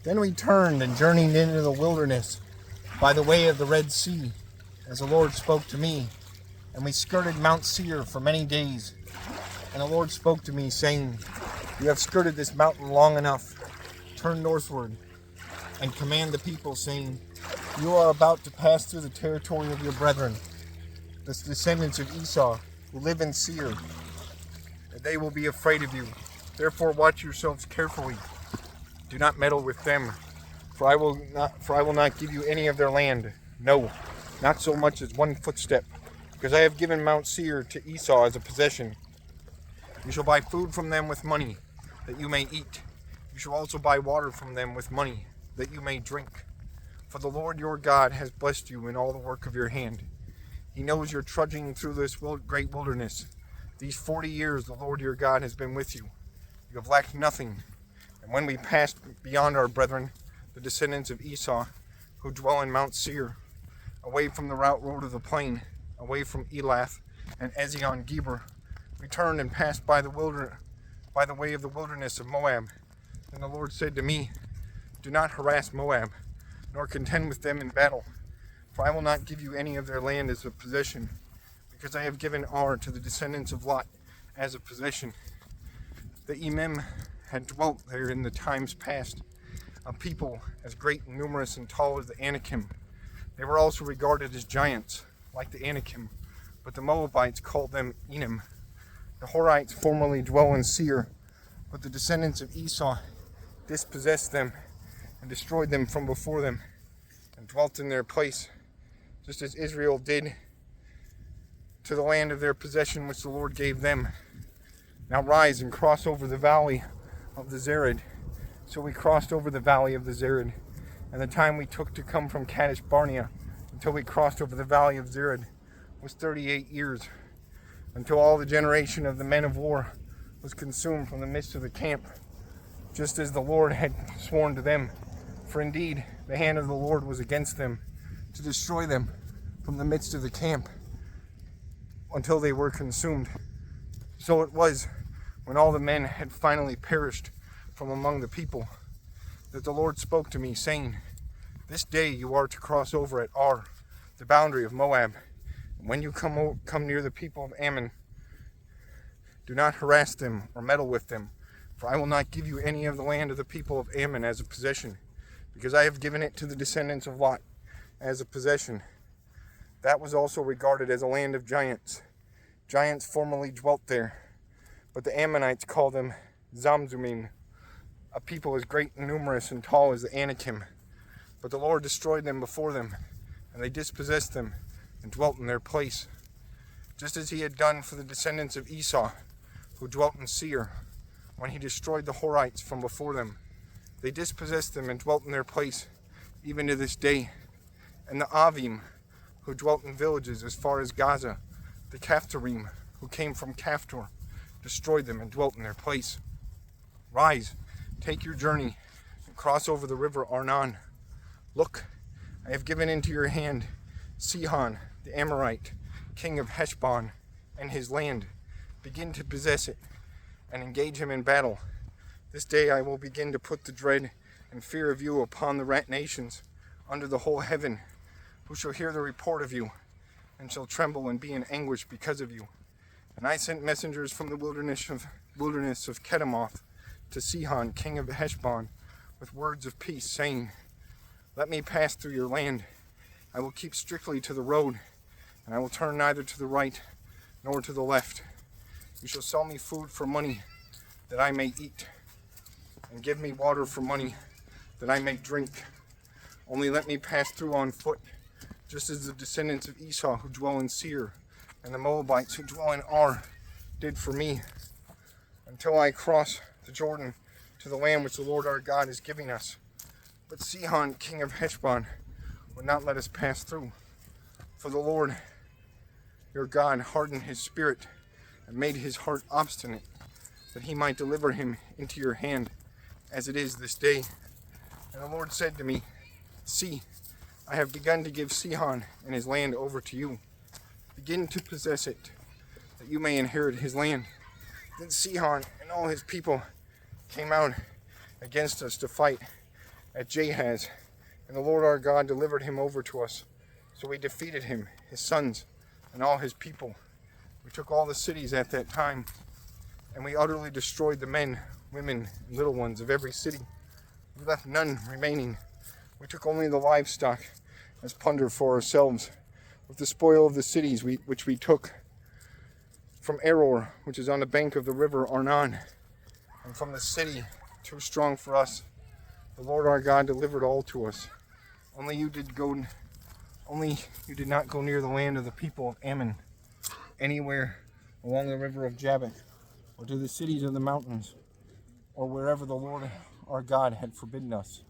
Then we turned and journeyed into the wilderness by the way of the Red Sea, as the Lord spoke to me. And we skirted Mount Seir for many days. And the Lord spoke to me, saying, You have skirted this mountain long enough. Turn northward and command the people, saying, You are about to pass through the territory of your brethren, the descendants of Esau, who live in Seir, and they will be afraid of you. Therefore watch yourselves carefully. Do not meddle with them, for I will not give you any of their land. No, not so much as one footstep, because I have given Mount Seir to Esau as a possession. You shall buy food from them with money, that you may eat. You shall also buy water from them with money, that you may drink. For the Lord your God has blessed you in all the work of your hand. He knows you're trudging through this great wilderness. These 40 years the Lord your God has been with you. You have lacked nothing. And when we passed beyond our brethren, the descendants of Esau, who dwell in Mount Seir, away from the road of the plain, away from Elath and Ezion-Geber, we turned and passed by the way of the wilderness of Moab. Then the Lord said to me, Do not harass Moab, nor contend with them in battle, for I will not give you any of their land as a possession, because I have given Ar to the descendants of Lot as a possession. The Emim had dwelt there in the times past, a people as great and numerous and tall as the Anakim. They were also regarded as giants, like the Anakim, but the Moabites called them Enim. The Horites formerly dwell in Seir, but the descendants of Esau dispossessed them and destroyed them from before them, and dwelt in their place, just as Israel did to the land of their possession which the Lord gave them. Now rise and cross over the valley of the Zered. So we crossed over the valley of the Zered, and the time we took to come from Kadesh Barnea until we crossed over the valley of Zered was 38 years, until all the generation of the men of war was consumed from the midst of the camp, just as the Lord had sworn to them. For indeed, the hand of the Lord was against them, to destroy them from the midst of the camp, until they were consumed. So it was, when all the men had finally perished from among the people, that the Lord spoke to me, saying, This day you are to cross over at Ar, the boundary of Moab. And when you come near the people of Ammon, do not harass them or meddle with them, for I will not give you any of the land of the people of Ammon as a possession, because I have given it to the descendants of Lot as a possession. That was also regarded as a land of giants. Giants formerly dwelt there, but the Ammonites call them Zamzummim, a people as great and numerous and tall as the Anakim. But the Lord destroyed them before them, and they dispossessed them and dwelt in their place, just as he had done for the descendants of Esau, who dwelt in Seir, when he destroyed the Horites from before them. They dispossessed them and dwelt in their place, even to this day. And the Avim, who dwelt in villages as far as Gaza, the Caphtorim, who came from Caphtor, destroyed them and dwelt in their place. Rise, take your journey, and cross over the river Arnon. Look, I have given into your hand Sihon, the Amorite, king of Heshbon, and his land. Begin to possess it, and engage him in battle. This day I will begin to put the dread and fear of you upon the nations under the whole heaven, who shall hear the report of you, and shall tremble and be in anguish because of you. And I sent messengers from the wilderness of Kedemoth to Sihon, king of Heshbon, with words of peace, saying, Let me pass through your land. I will keep strictly to the road, and I will turn neither to the right nor to the left. You shall sell me food for money, that I may eat, and give me water for money, that I may drink. Only let me pass through on foot, just as the descendants of Esau who dwell in Seir, and the Moabites who dwell in Ar, did for me, until I cross the Jordan to the land which the Lord our God is giving us. But Sihon, king of Heshbon, would not let us pass through. For the Lord your God hardened his spirit and made his heart obstinate, that he might deliver him into your hand, as it is this day. And the Lord said to me, See, I have begun to give Sihon and his land over to you. Begin to possess it, that you may inherit his land. Then Sihon and all his people came out against us to fight, at Jahaz, and the Lord our God delivered him over to us. So we defeated him, his sons, and all his people. We took all the cities at that time, and we utterly destroyed the men, women, and little ones of every city. We left none remaining. We took only the livestock as plunder for ourselves, with the spoil of the cities which we took from Aror, which is on the bank of the river Arnon, and from the city too strong for us. The Lord our God delivered all to us. Only you did not go near the land of the people of Ammon, anywhere along the river of Jabbok, or to the cities of the mountains, or wherever the Lord our God had forbidden us.